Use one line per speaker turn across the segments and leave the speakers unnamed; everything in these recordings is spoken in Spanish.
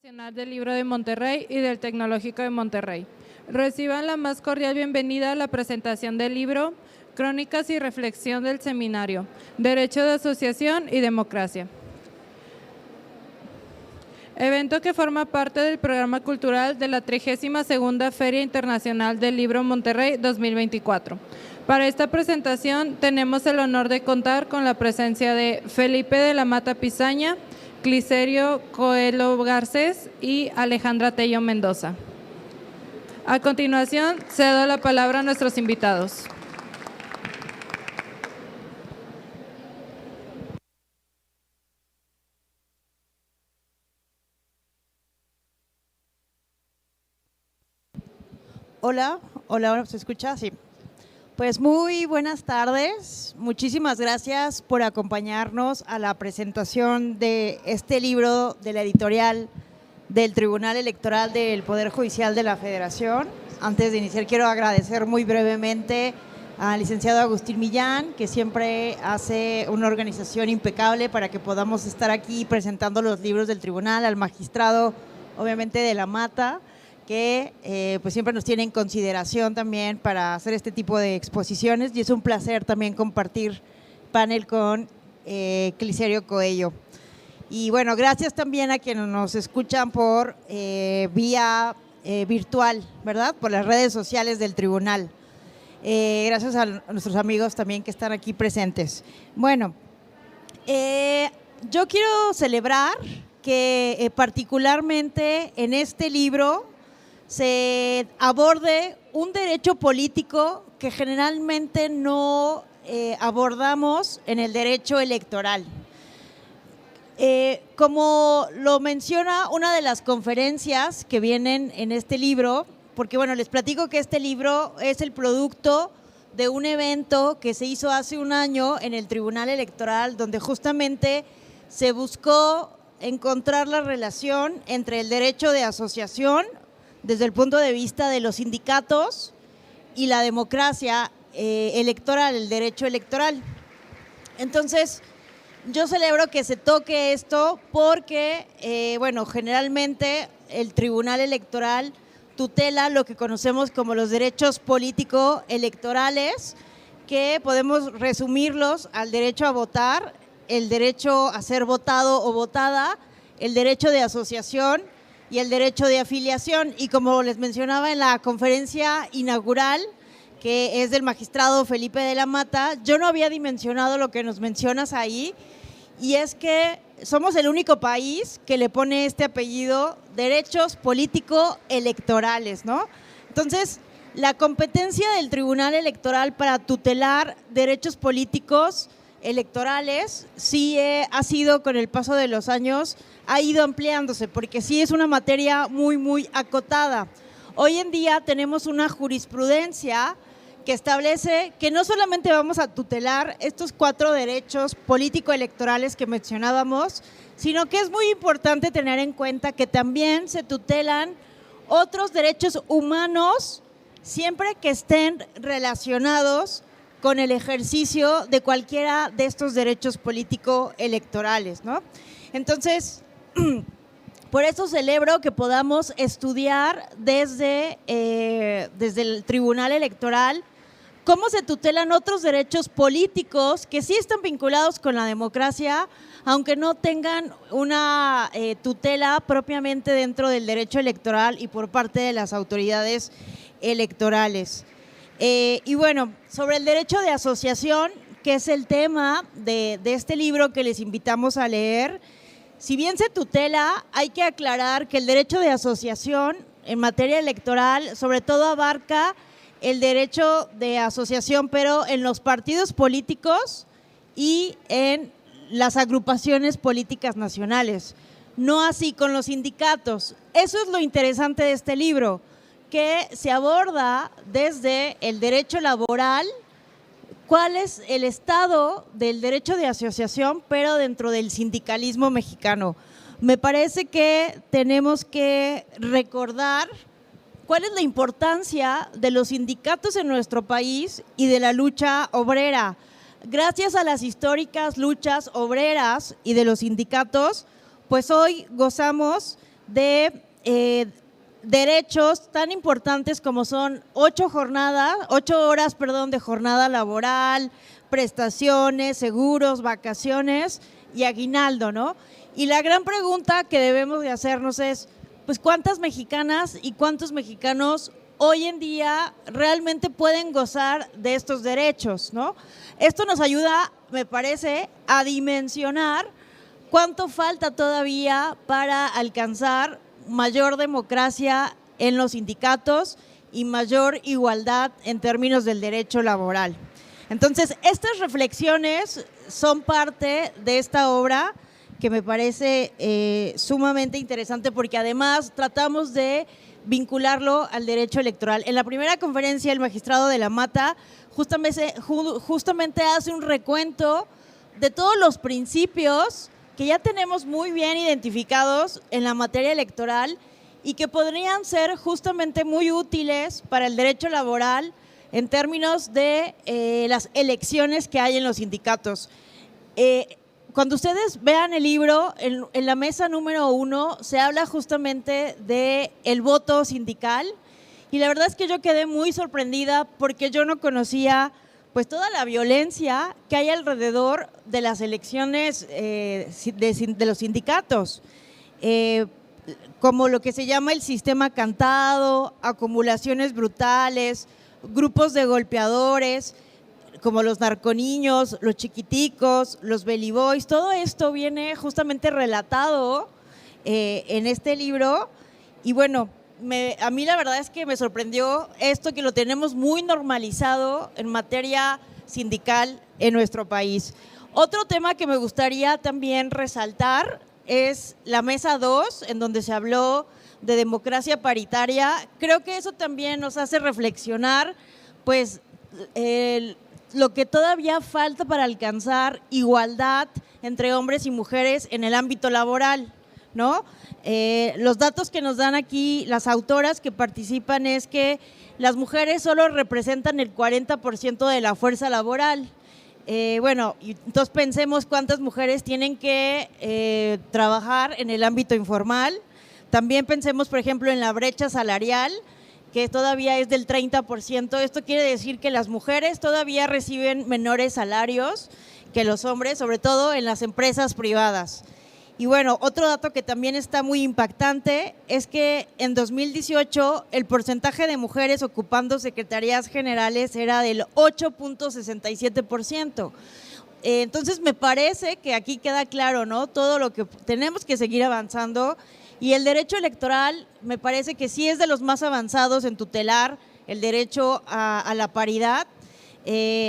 Nacional del Libro de Monterrey y del Tecnológico de Monterrey. Reciban la más cordial bienvenida a la presentación del libro Crónicas y Reflexión del Seminario, Derecho de Asociación y Democracia. Evento que forma parte del programa cultural de la 32ª Feria Internacional del Libro Monterrey 2024. Para esta presentación tenemos el honor de contar con la presencia de Felipe de la Mata Pizaña, Cliserio Coelho Garcés y Alejandra Tello Mendoza. A continuación, cedo la palabra a nuestros invitados.
Hola, ¿se escucha? Sí. Pues muy buenas tardes. Muchísimas gracias por acompañarnos a la presentación de este libro de la editorial del Tribunal Electoral del Poder Judicial de la Federación. Antes de iniciar, quiero agradecer muy brevemente al licenciado Agustín Millán, que siempre hace una organización impecable para que podamos estar aquí presentando los libros del tribunal, al magistrado, obviamente, de la Mata, que pues siempre nos tiene en consideración también para hacer este tipo de exposiciones, y es un placer también compartir panel con Cliserio Coelho. Y bueno, gracias también a quienes nos escuchan por vía virtual, ¿verdad? Por las redes sociales del tribunal. Gracias a nuestros amigos también que están aquí presentes. Bueno, yo quiero celebrar que particularmente en este libro se aborde un derecho político que generalmente no abordamos en el derecho electoral. Como lo menciona una de las conferencias que vienen en este libro, porque bueno, les platico que este libro es el producto de un evento que se hizo hace un año en el Tribunal Electoral, donde justamente se buscó encontrar la relación entre el derecho de asociación desde el punto de vista de los sindicatos y la democracia electoral, el derecho electoral. Entonces, yo celebro que se toque esto porque, bueno, generalmente el Tribunal Electoral tutela lo que conocemos como los derechos político-electorales, que podemos resumirlos al derecho a votar, el derecho a ser votado o votada, el derecho de asociación y el derecho de afiliación. Y como les mencionaba en la conferencia inaugural, que es del magistrado Felipe de la Mata, yo no había dimensionado lo que nos mencionas ahí, y es que somos el único país que le pone este apellido, derechos político-electorales, ¿no? Entonces, la competencia del Tribunal Electoral para tutelar derechos políticos electorales sí ha sido, con el paso de los años, ha ido ampliándose, porque sí es una materia muy acotada. Hoy en día tenemos una jurisprudencia que establece que no solamente vamos a tutelar estos 4 derechos político-electorales que mencionábamos, sino que es muy importante tener en cuenta que también se tutelan otros derechos humanos siempre que estén relacionados con el ejercicio de cualquiera de estos derechos político-electorales, ¿no? Entonces, por eso celebro que podamos estudiar desde el Tribunal Electoral cómo se tutelan otros derechos políticos que sí están vinculados con la democracia, aunque no tengan una tutela propiamente dentro del derecho electoral y por parte de las autoridades electorales. Y bueno, sobre el derecho de asociación, que es el tema de este libro que les invitamos a leer, si bien se tutela, hay que aclarar que el derecho de asociación en materia electoral sobre todo abarca el derecho de asociación, pero en los partidos políticos y en las agrupaciones políticas nacionales, no así con los sindicatos. Eso es lo interesante de este libro, que se aborda desde el derecho laboral, cuál es el estado del derecho de asociación, pero dentro del sindicalismo mexicano. Me parece que tenemos que recordar cuál es la importancia de los sindicatos en nuestro país y de la lucha obrera. Gracias a las históricas luchas obreras y de los sindicatos, pues hoy gozamos de derechos tan importantes como son 8 horas de jornada laboral, prestaciones, seguros, vacaciones y aguinaldo, ¿no? Y la gran pregunta que debemos de hacernos es, pues, ¿cuántas mexicanas y cuántos mexicanos hoy en día realmente pueden gozar de estos derechos, ¿no? Esto nos ayuda, me parece, a dimensionar cuánto falta todavía para alcanzar mayor democracia en los sindicatos y mayor igualdad en términos del derecho laboral. Entonces, estas reflexiones son parte de esta obra que me parece sumamente interesante porque además tratamos de vincularlo al derecho electoral. En la primera conferencia, el magistrado de la Mata justamente hace un recuento de todos los principios que ya tenemos muy bien identificados en la materia electoral y que podrían ser justamente muy útiles para el derecho laboral en términos de las elecciones que hay en los sindicatos. Cuando ustedes vean el libro, en la mesa número 1 se habla justamente del voto sindical y la verdad es que yo quedé muy sorprendida porque yo no conocía pues toda la violencia que hay alrededor de las elecciones de los sindicatos, como lo que se llama el sistema cantado, acumulaciones brutales, grupos de golpeadores, como los narconiños, los chiquiticos, los belly boys, todo esto viene justamente relatado en este libro y bueno, a mí la verdad es que me sorprendió esto que lo tenemos muy normalizado en materia sindical en nuestro país. Otro tema que me gustaría también resaltar es la mesa 2, en donde se habló de democracia paritaria. Creo que eso también nos hace reflexionar, pues, lo que todavía falta para alcanzar igualdad entre hombres y mujeres en el ámbito laboral, ¿no? Los datos que nos dan aquí las autoras que participan es que las mujeres solo representan el 40% de la fuerza laboral. Bueno, entonces pensemos cuántas mujeres tienen que trabajar en el ámbito informal. También pensemos, por ejemplo, en la brecha salarial, que todavía es del 30%. Esto quiere decir que las mujeres todavía reciben menores salarios que los hombres, sobre todo en las empresas privadas. Y bueno, otro dato que también está muy impactante es que en 2018 el porcentaje de mujeres ocupando secretarías generales era del 8.67%. Entonces me parece que aquí queda claro, ¿no? Todo lo que tenemos que seguir avanzando y el derecho electoral me parece que sí es de los más avanzados en tutelar el derecho a la paridad.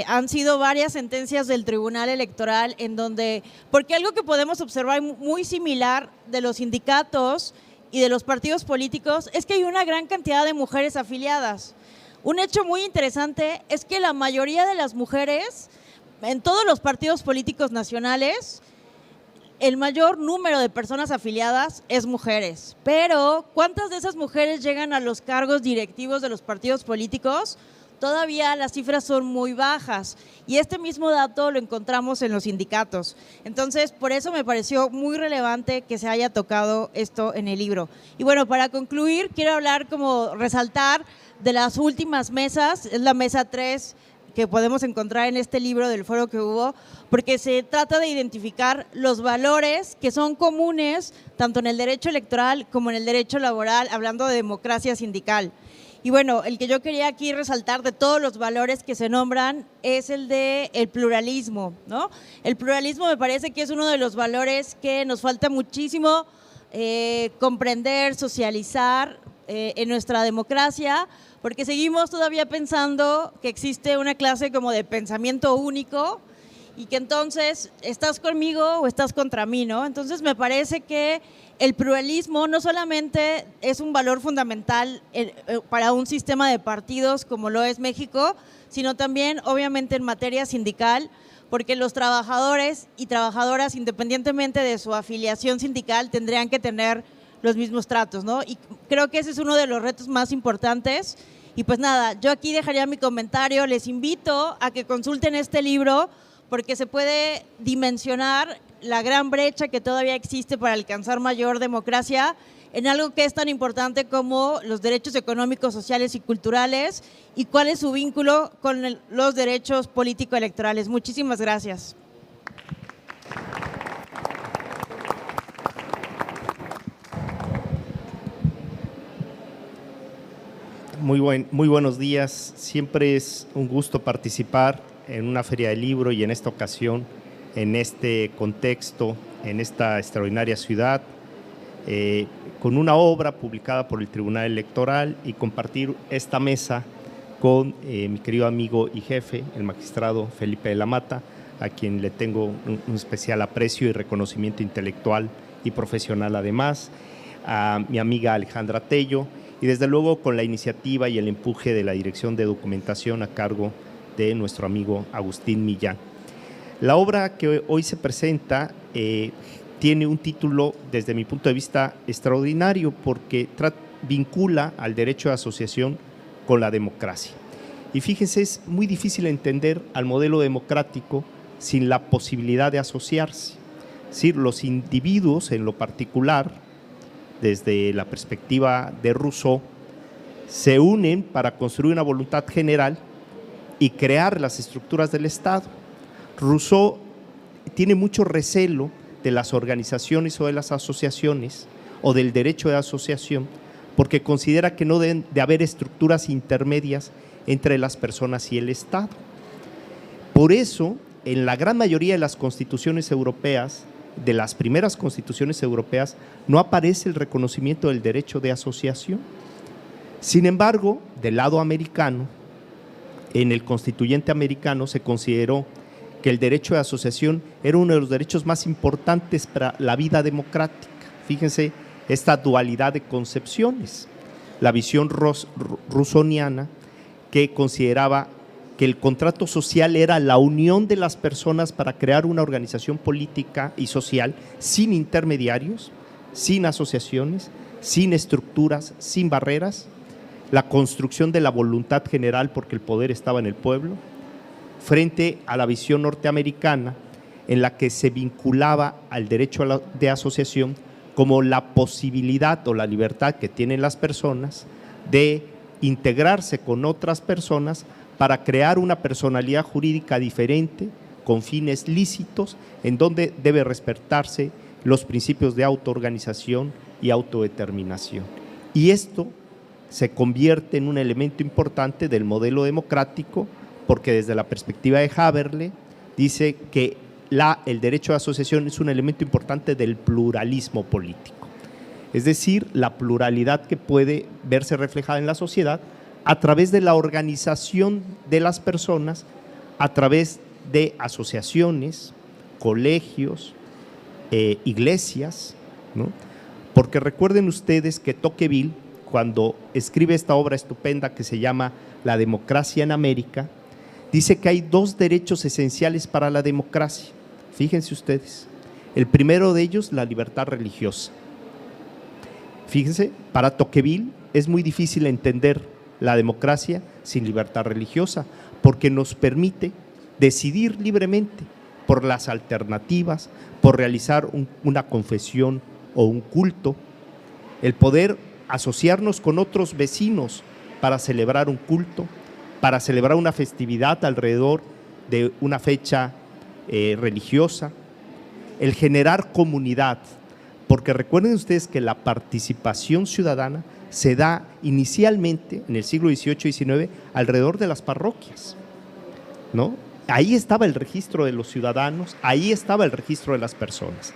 Han sido varias sentencias del Tribunal Electoral en donde, porque algo que podemos observar muy similar de los sindicatos y de los partidos políticos es que hay una gran cantidad de mujeres afiliadas. Un hecho muy interesante es que la mayoría de las mujeres en todos los partidos políticos nacionales, el mayor número de personas afiliadas es mujeres, pero ¿cuántas de esas mujeres llegan a los cargos directivos de los partidos políticos? Todavía las cifras son muy bajas y este mismo dato lo encontramos en los sindicatos. Entonces, por eso me pareció muy relevante que se haya tocado esto en el libro. Y bueno, para concluir, quiero resaltar de las últimas mesas, es la mesa 3 que podemos encontrar en este libro del foro que hubo, porque se trata de identificar los valores que son comunes tanto en el derecho electoral como en el derecho laboral, hablando de democracia sindical. Y bueno, el que yo quería aquí resaltar de todos los valores que se nombran es el de el pluralismo, ¿no? El pluralismo me parece que es uno de los valores que nos falta muchísimo comprender, socializar en nuestra democracia, porque seguimos todavía pensando que existe una clase como de pensamiento único y que entonces estás conmigo o estás contra mí, ¿no? Entonces me parece que el pluralismo no solamente es un valor fundamental para un sistema de partidos como lo es México, sino también obviamente en materia sindical, porque los trabajadores y trabajadoras, independientemente de su afiliación sindical, tendrían que tener los mismos tratos, ¿no? Y creo que ese es uno de los retos más importantes. Y pues nada, yo aquí dejaría mi comentario, les invito a que consulten este libro porque se puede dimensionar la gran brecha que todavía existe para alcanzar mayor democracia en algo que es tan importante como los derechos económicos, sociales y culturales, y cuál es su vínculo con los derechos político-electorales. Muchísimas gracias.
Muy buenos días. Siempre es un gusto participar en una feria del libro y en esta ocasión, en este contexto, en esta extraordinaria ciudad, con una obra publicada por el Tribunal Electoral y compartir esta mesa con mi querido amigo y jefe, el magistrado Felipe de la Mata, a quien le tengo un especial aprecio y reconocimiento intelectual y profesional además, a mi amiga Alejandra Tello, y desde luego con la iniciativa y el empuje de la Dirección de Documentación a cargo de nuestro amigo Agustín Millán. La obra que hoy se presenta tiene un título, desde mi punto de vista, extraordinario porque vincula al derecho de asociación con la democracia. Y fíjense, es muy difícil entender al modelo democrático sin la posibilidad de asociarse. Es decir, los individuos en lo particular, desde la perspectiva de Rousseau, se unen para construir una voluntad general y crear las estructuras del Estado. Rousseau tiene mucho recelo de las organizaciones o de las asociaciones o del derecho de asociación porque considera que no deben de haber estructuras intermedias entre las personas y el Estado. Por eso, en la gran mayoría de las constituciones europeas, de las primeras constituciones europeas, no aparece el reconocimiento del derecho de asociación. Sin embargo, del lado americano, en el constituyente americano se consideró que el derecho de asociación era uno de los derechos más importantes para la vida democrática. Fíjense esta dualidad de concepciones. La visión rusoniana, que consideraba que el contrato social era la unión de las personas para crear una organización política y social sin intermediarios, sin asociaciones, sin estructuras, sin barreras, la construcción de la voluntad general porque el poder estaba en el pueblo, frente a la visión norteamericana en la que se vinculaba al derecho de asociación como la posibilidad o la libertad que tienen las personas de integrarse con otras personas para crear una personalidad jurídica diferente, con fines lícitos, en donde debe respetarse los principios de autoorganización y autodeterminación. Y esto se convierte en un elemento importante del modelo democrático, porque desde la perspectiva de Haberle dice que el derecho de asociación es un elemento importante del pluralismo político. Es decir, la pluralidad que puede verse reflejada en la sociedad a través de la organización de las personas, a través de asociaciones, colegios, iglesias, ¿no? Porque recuerden ustedes que Tocqueville, cuando escribe esta obra estupenda que se llama La democracia en América, dice que hay dos derechos esenciales para la democracia. Fíjense ustedes, el primero de ellos, la libertad religiosa. Fíjense, para Tocqueville es muy difícil entender la democracia sin libertad religiosa, porque nos permite decidir libremente por las alternativas, por realizar una confesión o un culto, el poder asociarnos con otros vecinos para celebrar un culto, para celebrar una festividad alrededor de una fecha religiosa, el generar comunidad, porque recuerden ustedes que la participación ciudadana se da inicialmente en el siglo XVIII y XIX alrededor de las parroquias, ¿no? Ahí estaba el registro de los ciudadanos, ahí estaba el registro de las personas.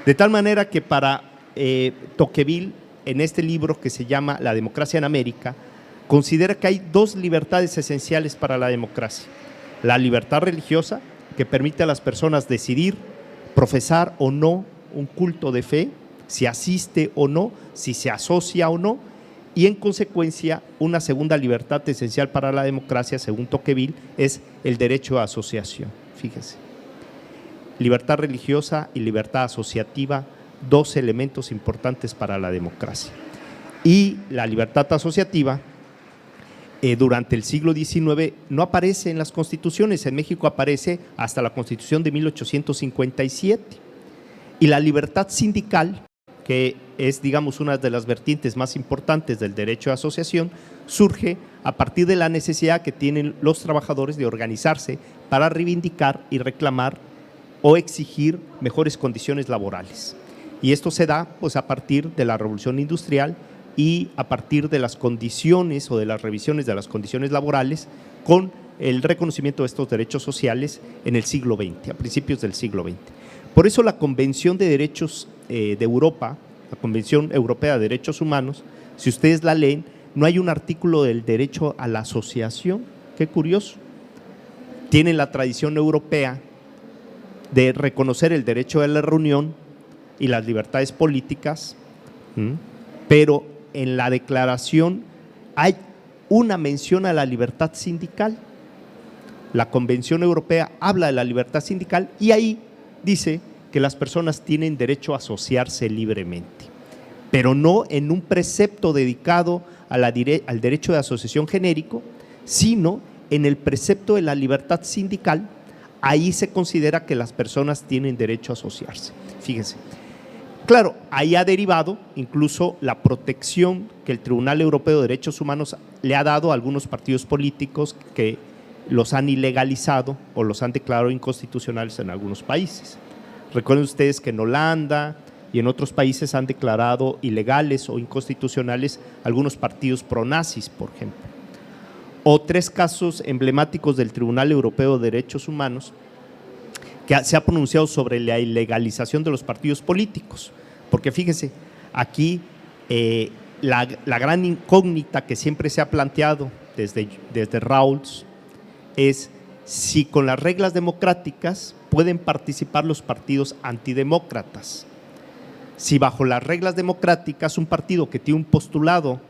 De tal manera que para Tocqueville, en este libro que se llama La democracia en América, considera que hay dos libertades esenciales para la democracia. La libertad religiosa, que permite a las personas decidir profesar o no un culto de fe, si asiste o no, si se asocia o no, y en consecuencia una segunda libertad esencial para la democracia, según Tocqueville, es el derecho a asociación. Fíjense, libertad religiosa y libertad asociativa, dos elementos importantes para la democracia. Y la libertad asociativa, durante el siglo XIX no aparece en las constituciones. En México aparece hasta la Constitución de 1857. Y la libertad sindical, que es, digamos, una de las vertientes más importantes del derecho de asociación, surge a partir de la necesidad que tienen los trabajadores de organizarse para reivindicar y reclamar o exigir mejores condiciones laborales. Y esto se da pues, a partir de la Revolución Industrial y a partir de las condiciones o de las revisiones de las condiciones laborales con el reconocimiento de estos derechos sociales en el siglo XX, a principios del siglo XX. Por eso la Convención de Derechos de Europa, la Convención Europea de Derechos Humanos, si ustedes la leen, no hay un artículo del derecho a la asociación. Qué curioso. Tienen la tradición europea de reconocer el derecho a la reunión y las libertades políticas, pero en la declaración hay una mención a la libertad sindical. La Convención Europea habla de la libertad sindical y ahí dice que las personas tienen derecho a asociarse libremente, pero no en un precepto dedicado al derecho de asociación genérico, sino en el precepto de la libertad sindical. Ahí se considera que las personas tienen derecho a asociarse. Fíjense. Claro, ahí ha derivado incluso la protección que el Tribunal Europeo de Derechos Humanos le ha dado a algunos partidos políticos que los han ilegalizado o los han declarado inconstitucionales en algunos países. Recuerden ustedes que en Holanda y en otros países han declarado ilegales o inconstitucionales algunos partidos pronazis, por ejemplo. O tres casos emblemáticos del Tribunal Europeo de Derechos Humanos que se ha pronunciado sobre la ilegalización de los partidos políticos. Porque fíjense, aquí la gran incógnita que siempre se ha planteado desde Rawls es si con las reglas democráticas pueden participar los partidos antidemócratas. Si bajo las reglas democráticas un partido que tiene un postulado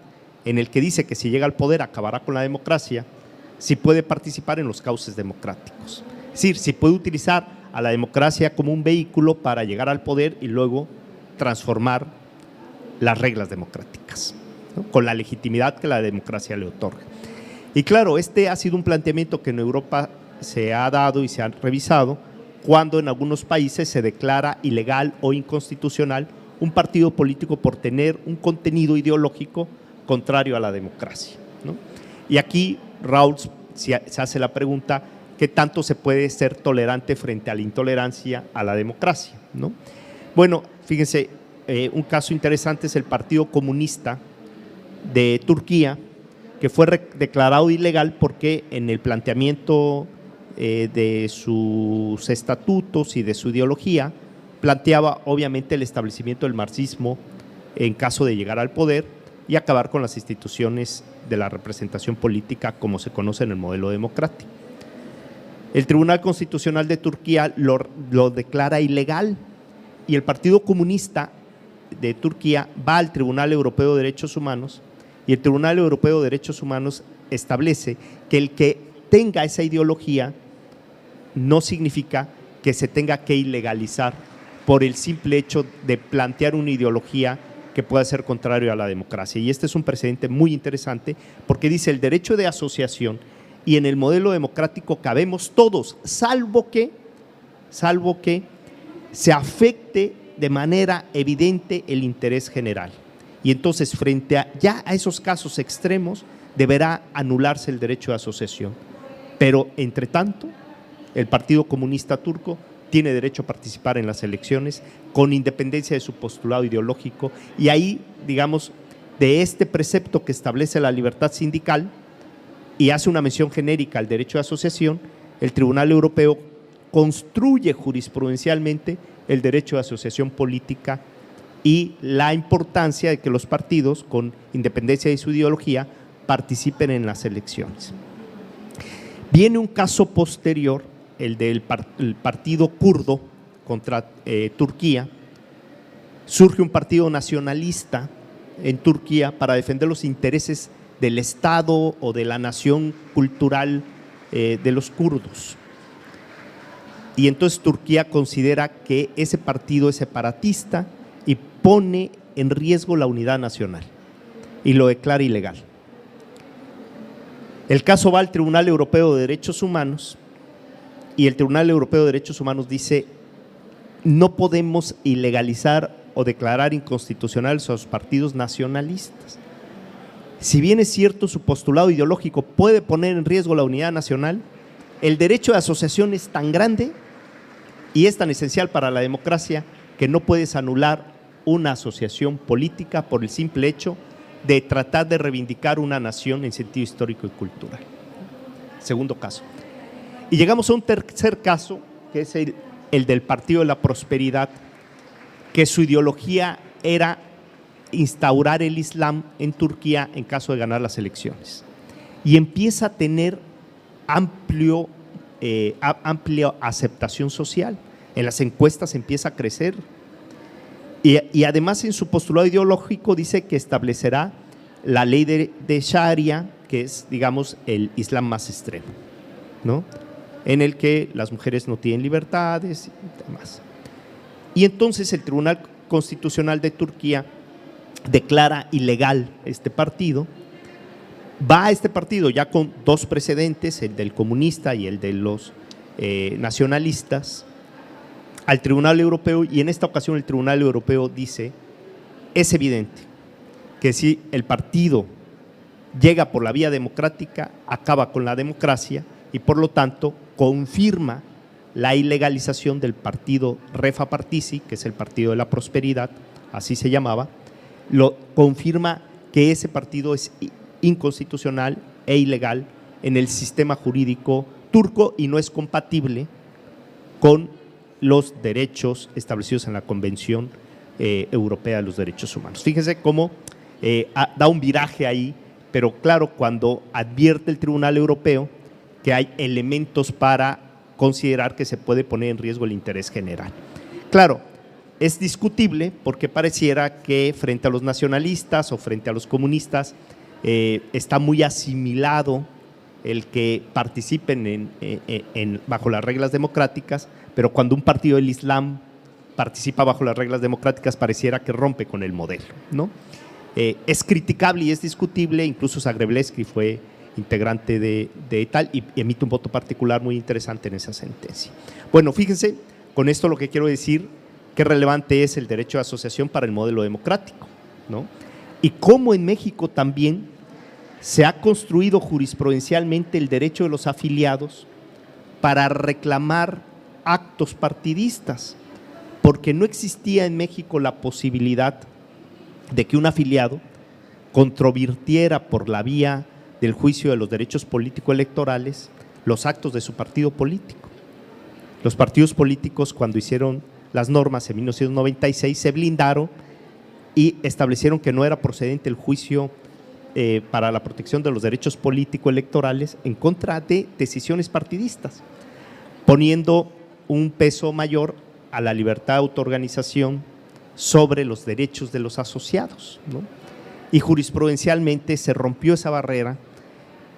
en el que dice que si llega al poder acabará con la democracia, si puede participar en los cauces democráticos. Es decir, si puede utilizar a la democracia como un vehículo para llegar al poder y luego transformar las reglas democráticas, ¿no? Con la legitimidad que la democracia le otorga. Y claro, este ha sido un planteamiento que en Europa se ha dado y se ha revisado cuando en algunos países se declara ilegal o inconstitucional un partido político por tener un contenido ideológico contrario a la democracia, ¿no? Y aquí Rawls se hace la pregunta: ¿qué tanto se puede ser tolerante frente a la intolerancia a la democracia, ¿no? Bueno, fíjense, un caso interesante es el Partido Comunista de Turquía, que fue declarado ilegal porque en el planteamiento de sus estatutos y de su ideología planteaba obviamente el establecimiento del marxismo en caso de llegar al poder y acabar con las instituciones de la representación política como se conoce en el modelo democrático. El Tribunal Constitucional de Turquía lo declara ilegal y el Partido Comunista de Turquía va al Tribunal Europeo de Derechos Humanos y el Tribunal Europeo de Derechos Humanos establece que el que tenga esa ideología no significa que se tenga que ilegalizar por el simple hecho de plantear una ideología que pueda ser contrario a la democracia. Y este es un precedente muy interesante porque dice el derecho de asociación y en el modelo democrático cabemos todos, salvo que se afecte de manera evidente el interés general. Y entonces frente a esos casos extremos deberá anularse el derecho de asociación. Pero entre tanto, el Partido Comunista Turco tiene derecho a participar en las elecciones con independencia de su postulado ideológico y ahí, digamos, de este precepto que establece la libertad sindical y hace una mención genérica al derecho de asociación, el Tribunal Europeo construye jurisprudencialmente el derecho de asociación política y la importancia de que los partidos, con independencia de su ideología, participen en las elecciones. Viene un caso posterior, el del partido kurdo contra Turquía. Surge un partido nacionalista en Turquía para defender los intereses del Estado o de la nación cultural de los kurdos. Y entonces Turquía considera que ese partido es separatista y pone en riesgo la unidad nacional y lo declara ilegal. El caso va al Tribunal Europeo de Derechos Humanos y el Tribunal Europeo de Derechos Humanos dice no podemos ilegalizar o declarar inconstitucionales a los partidos nacionalistas. Si bien es cierto su postulado ideológico puede poner en riesgo la unidad nacional, el derecho de asociación es tan grande y es tan esencial para la democracia que no puedes anular una asociación política por el simple hecho de tratar de reivindicar una nación en sentido histórico y cultural. Segundo caso. Y llegamos a un tercer caso, que es el del Partido de la Prosperidad, que su ideología era instaurar el Islam en Turquía en caso de ganar las elecciones. Y empieza a tener amplia aceptación social. En las encuestas empieza a crecer. Y además en su postulado ideológico dice que establecerá la ley de Sharia, que es, digamos, el Islam más extremo, ¿no? En el que las mujeres no tienen libertades y demás. Y entonces el Tribunal Constitucional de Turquía declara ilegal este partido. Va a este partido ya con dos precedentes, el del comunista y el de los nacionalistas, al Tribunal Europeo, y en esta ocasión el Tribunal Europeo dice: es evidente que si el partido llega por la vía democrática, acaba con la democracia y por lo tanto confirma la ilegalización del partido Refa Partisi, que es el Partido de la Prosperidad, así se llamaba, lo confirma que ese partido es inconstitucional e ilegal en el sistema jurídico turco y no es compatible con los derechos establecidos en la Convención Europea de los Derechos Humanos. Fíjense cómo da un viraje ahí, pero claro, cuando advierte el Tribunal Europeo que hay elementos para considerar que se puede poner en riesgo el interés general. Claro, es discutible porque pareciera que frente a los nacionalistas o frente a los comunistas está muy asimilado el que participen bajo las reglas democráticas, pero cuando un partido del Islam participa bajo las reglas democráticas pareciera que rompe con el modelo, ¿no? Es criticable y es discutible, incluso Zagrebleski fue integrante de tal y emite un voto particular muy interesante en esa sentencia. Bueno, fíjense, con esto lo que quiero decir, qué relevante es el derecho de asociación para el modelo democrático, ¿no? Y cómo en México también se ha construido jurisprudencialmente el derecho de los afiliados para reclamar actos partidistas, porque no existía en México la posibilidad de que un afiliado controvirtiera por la vía del juicio de los derechos político-electorales los actos de su partido político. Los partidos políticos, cuando hicieron las normas en 1996, se blindaron y establecieron que no era procedente el juicio para la protección de los derechos político-electorales en contra de decisiones partidistas, poniendo un peso mayor a la libertad de autoorganización sobre los derechos de los asociados, ¿no? Y jurisprudencialmente se rompió esa barrera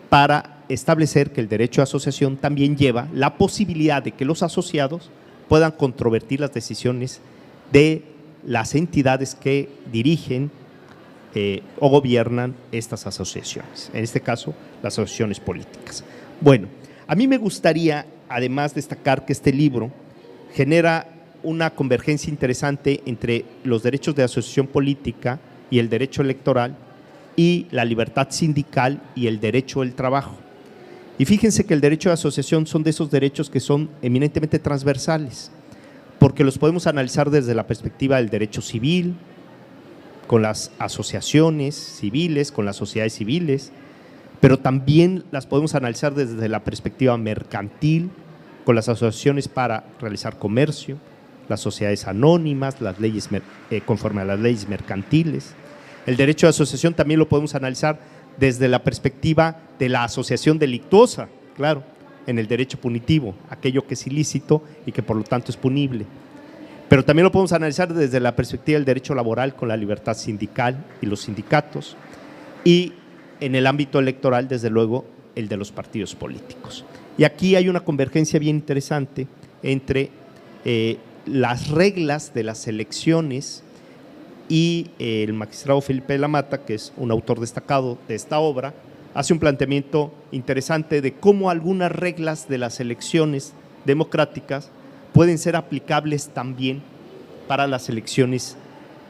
para establecer que el derecho de asociación también lleva la posibilidad de que los asociados puedan controvertir las decisiones de las entidades que dirigen o gobiernan estas asociaciones, en este caso las asociaciones políticas. Bueno, a mí me gustaría además destacar que este libro genera una convergencia interesante entre los derechos de asociación política y el derecho electoral y la libertad sindical y el derecho del trabajo. Y fíjense que el derecho de asociación son de esos derechos que son eminentemente transversales, porque los podemos analizar desde la perspectiva del derecho civil, con las asociaciones civiles, con las sociedades civiles, pero también las podemos analizar desde la perspectiva mercantil, con las asociaciones para realizar comercio, las sociedades anónimas, las leyes conforme a las leyes mercantiles. El derecho de asociación también lo podemos analizar desde la perspectiva de la asociación delictuosa, claro, en el derecho punitivo, aquello que es ilícito y que por lo tanto es punible. Pero también lo podemos analizar desde la perspectiva del derecho laboral con la libertad sindical y los sindicatos, y en el ámbito electoral, desde luego, el de los partidos políticos. Y aquí hay una convergencia bien interesante entre las reglas de las elecciones y el magistrado Felipe de la Mata, que es un autor destacado de esta obra, hace un planteamiento interesante de cómo algunas reglas de las elecciones democráticas pueden ser aplicables también para las elecciones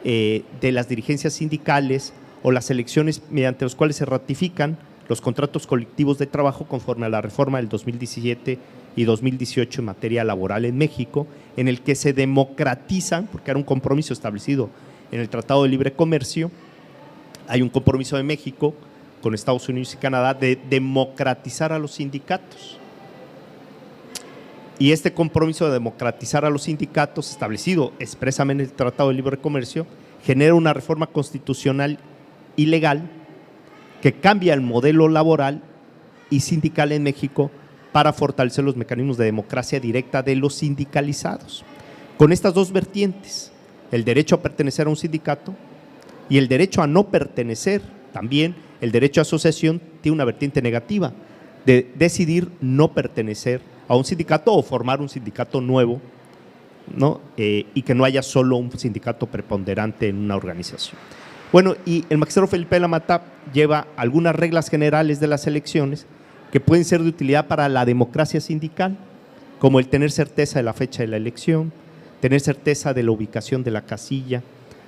de las dirigencias sindicales o las elecciones mediante los cuales se ratifican los contratos colectivos de trabajo conforme a la reforma del 2017 y 2018 en materia laboral en México, en el que se democratizan, porque era un compromiso establecido en el Tratado de Libre Comercio, hay un compromiso de México con Estados Unidos y Canadá de democratizar a los sindicatos. Y este compromiso de democratizar a los sindicatos, establecido expresamente en el Tratado de Libre Comercio, genera una reforma constitucional y legal que cambia el modelo laboral y sindical en México para fortalecer los mecanismos de democracia directa de los sindicalizados. Con estas dos vertientes, el derecho a pertenecer a un sindicato y el derecho a no pertenecer, también el derecho a asociación tiene una vertiente negativa de decidir no pertenecer a un sindicato o formar un sindicato nuevo, ¿no? Y que no haya solo un sindicato preponderante en una organización. Bueno, y el magistrado Felipe de la Mata lleva algunas reglas generales de las elecciones que pueden ser de utilidad para la democracia sindical, como el tener certeza de la fecha de la elección, tener certeza de la ubicación de la casilla,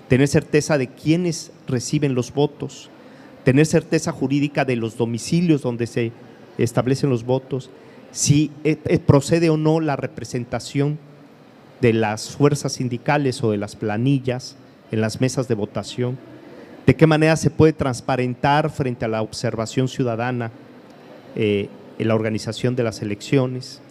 tener certeza de quiénes reciben los votos, tener certeza jurídica de los domicilios donde se establecen los votos, si procede o no la representación de las fuerzas sindicales o de las planillas en las mesas de votación, de qué manera se puede transparentar frente a la observación ciudadana en la organización de las elecciones.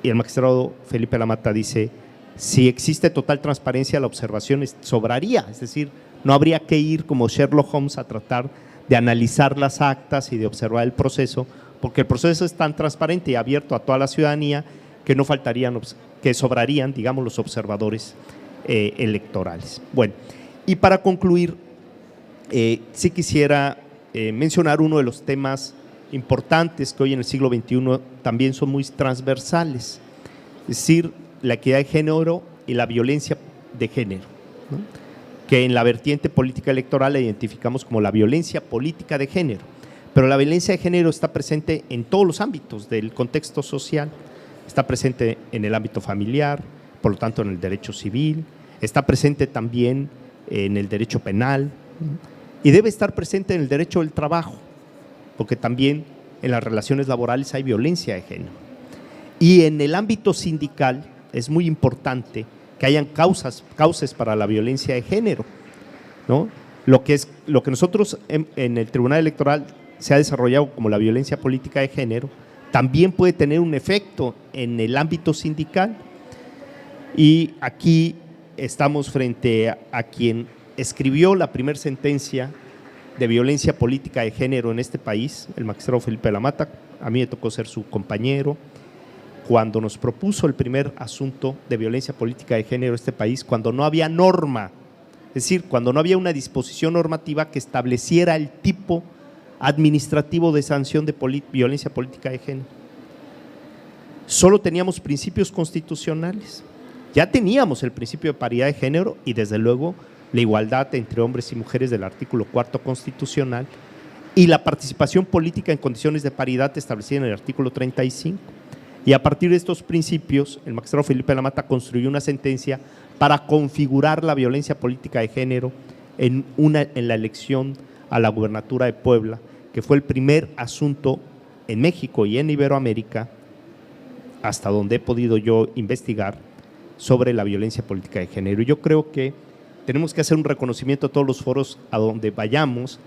Y el magistrado Felipe de la Mata dice, si existe total transparencia, la observación sobraría, es decir, no habría que ir como Sherlock Holmes a tratar de analizar las actas y de observar el proceso, porque el proceso es tan transparente y abierto a toda la ciudadanía que no faltarían, que sobrarían, digamos, los observadores electorales. Bueno, y para concluir, sí quisiera mencionar uno de los temas importantes que hoy en el siglo XXI también son muy transversales, es decir, la equidad de género y la violencia de género, ¿no? Que en la vertiente política electoral la identificamos como la violencia política de género, pero la violencia de género está presente en todos los ámbitos del contexto social, está presente en el ámbito familiar, por lo tanto en el derecho civil, está presente también en el derecho penal y debe estar presente en el derecho del trabajo, porque también en las relaciones laborales hay violencia de género. Y en el ámbito sindical es muy importante que hayan cauces para la violencia de género, ¿no? Lo que nosotros en el Tribunal Electoral se ha desarrollado como la violencia política de género, también puede tener un efecto en el ámbito sindical. Y aquí estamos frente a quien escribió la primera sentencia de violencia política de género en este país, el magistrado Felipe de la Mata. A mí me tocó ser su compañero cuando nos propuso el primer asunto de violencia política de género en este país, cuando no había norma, es decir, cuando no había una disposición normativa que estableciera el tipo administrativo de sanción de violencia política de género. Solo teníamos principios constitucionales. Ya teníamos el principio de paridad de género y desde luego la igualdad entre hombres y mujeres del artículo 4 constitucional y la participación política en condiciones de paridad establecida en el artículo 35. Y a partir de estos principios, el magistrado Felipe de la Mata construyó una sentencia para configurar la violencia política de género en la elección a la gubernatura de Puebla, que fue el primer asunto en México y en Iberoamérica, hasta donde he podido yo investigar, sobre la violencia política de género. Yo creo que tenemos que hacer un reconocimiento a todos los foros a donde vayamos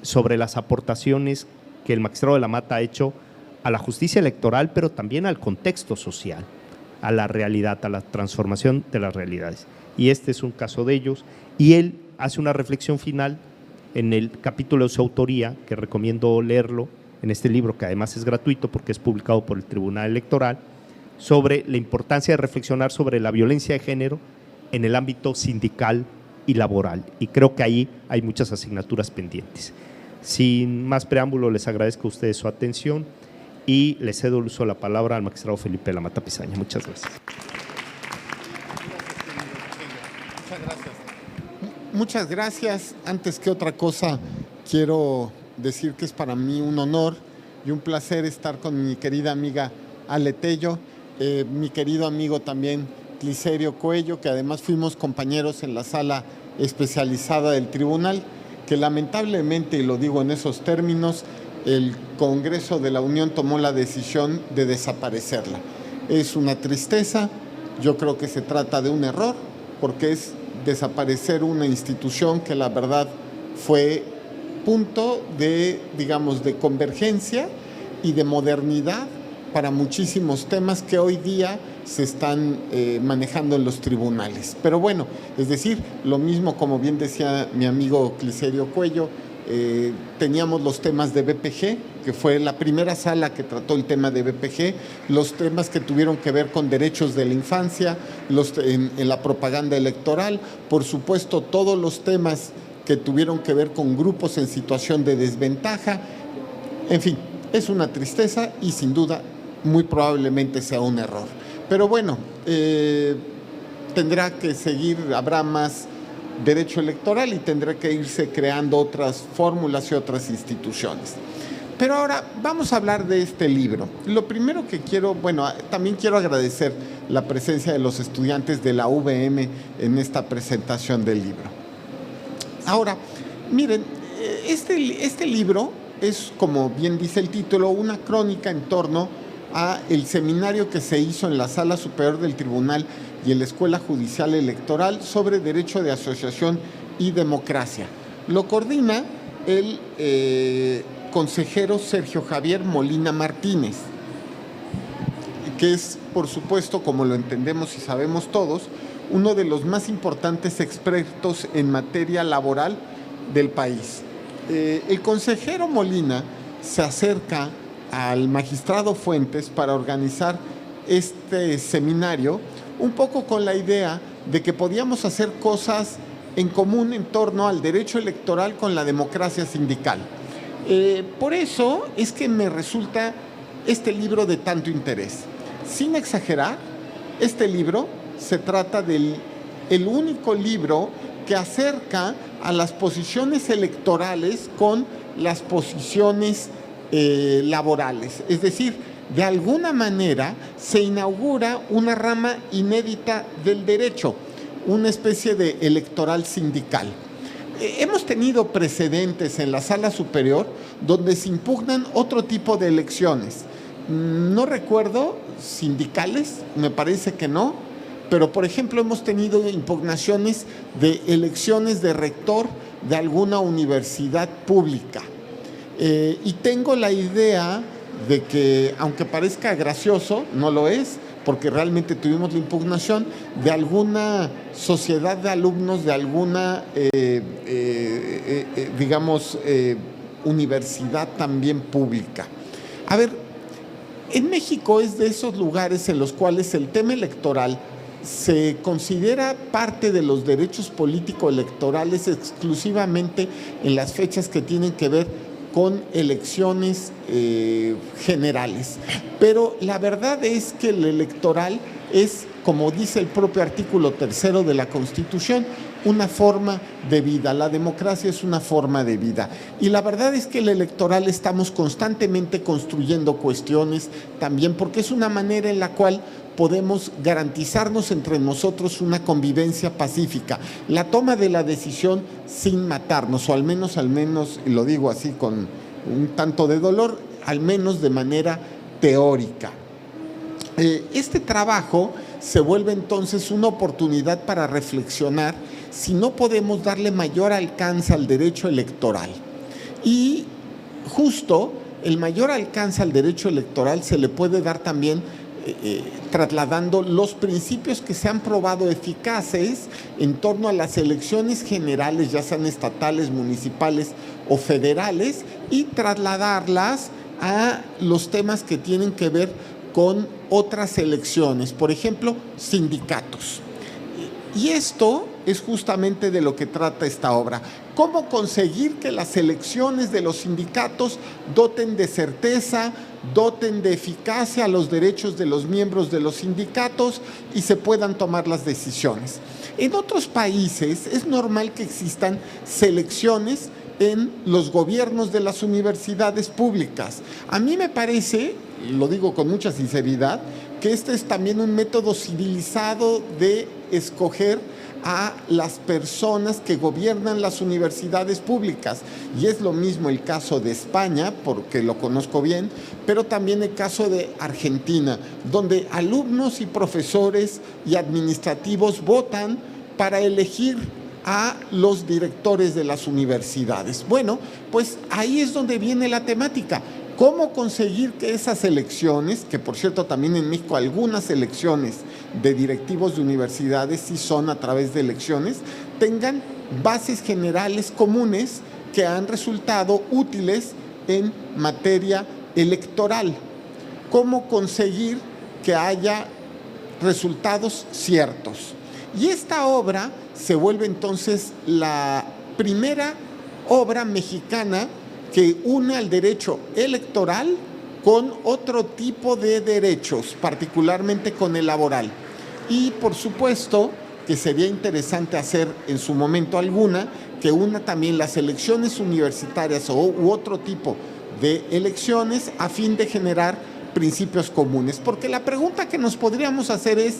sobre las aportaciones que el magistrado de la Mata ha hecho a la justicia electoral, pero también al contexto social, a la realidad, a la transformación de las realidades. Y este es un caso de ellos. Y él hace una reflexión final en el capítulo de su autoría, que recomiendo leerlo en este libro, que además es gratuito porque es publicado por el Tribunal Electoral, sobre la importancia de reflexionar sobre la violencia de género en el ámbito sindical y laboral. Y creo que ahí hay muchas asignaturas pendientes. Sin más preámbulo, les agradezco a ustedes su atención y les cedo el uso de la palabra al magistrado Felipe de la Mata Pisaña. Muchas gracias.
Muchas gracias. Antes que otra cosa, quiero decir que es para mí un honor y un placer estar con mi querida amiga Ale Tello, mi querido amigo también Cliserio Coello, que además fuimos compañeros en la sala especializada del tribunal, que lamentablemente, y lo digo en esos términos, el Congreso de la Unión tomó la decisión de desaparecerla. Es una tristeza, yo creo que se trata de un error, porque es desaparecer una institución que la verdad fue punto de, digamos, de convergencia y de modernidad para muchísimos temas que hoy día se están manejando en los tribunales. Pero bueno, es decir, lo mismo como bien decía mi amigo Cliserio Coello, teníamos los temas de BPG, que fue la primera sala que trató el tema de BPG, los temas que tuvieron que ver con derechos de la infancia, en la propaganda electoral, por supuesto todos los temas que tuvieron que ver con grupos en situación de desventaja. En fin, es una tristeza y sin duda muy probablemente sea un error. Pero bueno, tendrá que seguir, habrá más derecho electoral y tendrá que irse creando otras fórmulas y otras instituciones. Pero ahora vamos a hablar de este libro. Lo primero que quiero, bueno, también quiero agradecer la presencia de los estudiantes de la UVM en esta presentación del libro. Ahora, miren, este libro es, como bien dice el título, una crónica en torno a el seminario que se hizo en la Sala Superior del Tribunal y en la Escuela Judicial Electoral sobre Derecho de Asociación y Democracia. Lo coordina el consejero Sergio Javier Molina Martínez, que es, por supuesto, como lo entendemos y sabemos todos, uno de los más importantes expertos en materia laboral del país. El consejero Molina se acerca al magistrado Fuentes para organizar este seminario, un poco con la idea de que podíamos hacer cosas en común en torno al derecho electoral con la democracia sindical. Por eso es que me resulta este libro de tanto interés. Sin exagerar, este libro se trata del único libro que acerca a las posiciones electorales con las posiciones laborales. Es decir, de alguna manera se inaugura una rama inédita del derecho, una especie de electoral sindical. Hemos tenido precedentes en la Sala Superior donde se impugnan otro tipo de elecciones. No recuerdo, sindicales, me parece que no, pero por ejemplo hemos tenido impugnaciones de elecciones de rector de alguna universidad pública. Y tengo la idea de que, aunque parezca gracioso, no lo es, porque realmente tuvimos la impugnación de alguna sociedad de alumnos de alguna, universidad también pública. A ver, en México es de esos lugares en los cuales el tema electoral se considera parte de los derechos político-electorales exclusivamente en las fechas que tienen que ver con elecciones generales. Pero la verdad es que el electoral es, como dice el propio artículo 3 de la Constitución, una forma de vida. La democracia es una forma de vida. Y la verdad es que el electoral estamos constantemente construyendo cuestiones también, porque es una manera en la cual podemos garantizarnos entre nosotros una convivencia pacífica, la toma de la decisión sin matarnos, o al menos, y lo digo así con un tanto de dolor, al menos de manera teórica. Este trabajo se vuelve entonces una oportunidad para reflexionar si no podemos darle mayor alcance al derecho electoral. Y justo el mayor alcance al derecho electoral se le puede dar también trasladando los principios que se han probado eficaces en torno a las elecciones generales, ya sean estatales, municipales o federales, y trasladarlas a los temas que tienen que ver con otras elecciones, por ejemplo, sindicatos. Y esto es justamente de lo que trata esta obra. ¿Cómo conseguir que las elecciones de los sindicatos doten de certeza, doten de eficacia a los derechos de los miembros de los sindicatos y se puedan tomar las decisiones? En otros países es normal que existan selecciones en los gobiernos de las universidades públicas. A mí me parece, lo digo con mucha sinceridad, que este es también un método civilizado de escoger a las personas que gobiernan las universidades públicas. Y es lo mismo el caso de España, porque lo conozco bien, pero también el caso de Argentina, donde alumnos y profesores y administrativos votan para elegir a los directores de las universidades. Bueno, pues ahí es donde viene la temática. ¿Cómo conseguir que esas elecciones, que por cierto también en México algunas elecciones de directivos de universidades sí son a través de elecciones, tengan bases generales comunes que han resultado útiles en materia electoral? ¿Cómo conseguir que haya resultados ciertos? Y esta obra se vuelve entonces la primera obra mexicana que une al derecho electoral con otro tipo de derechos, particularmente con el laboral. Y por supuesto que sería interesante hacer en su momento alguna que una también las elecciones universitarias u otro tipo de elecciones a fin de generar principios comunes. Porque la pregunta que nos podríamos hacer es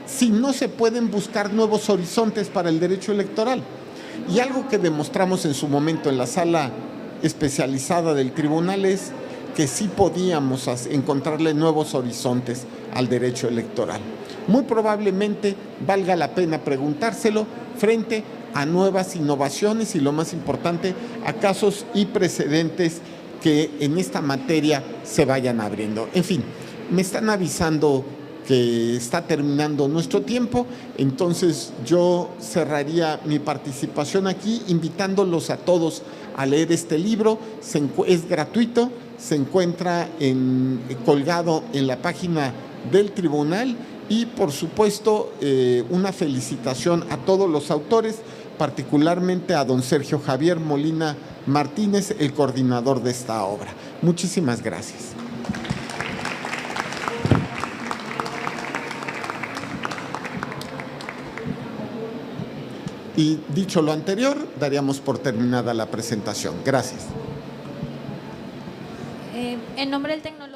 si no se pueden buscar nuevos horizontes para el derecho electoral. Y algo que demostramos en su momento en la sala especializada del tribunal es que sí podíamos encontrarle nuevos horizontes al derecho electoral. Muy probablemente valga la pena preguntárselo frente a nuevas innovaciones y, lo más importante, a casos y precedentes que en esta materia se vayan abriendo. En fin, me están avisando que está terminando nuestro tiempo, entonces yo cerraría mi participación aquí invitándolos a todos a leer este libro. Es gratuito, se encuentra colgado en la página del tribunal y por supuesto una felicitación a todos los autores, particularmente a don Sergio Javier Molina Martínez, el coordinador de esta obra. Muchísimas gracias. Y dicho lo anterior, daríamos por terminada la presentación. Gracias.
En nombre del tecnólogo.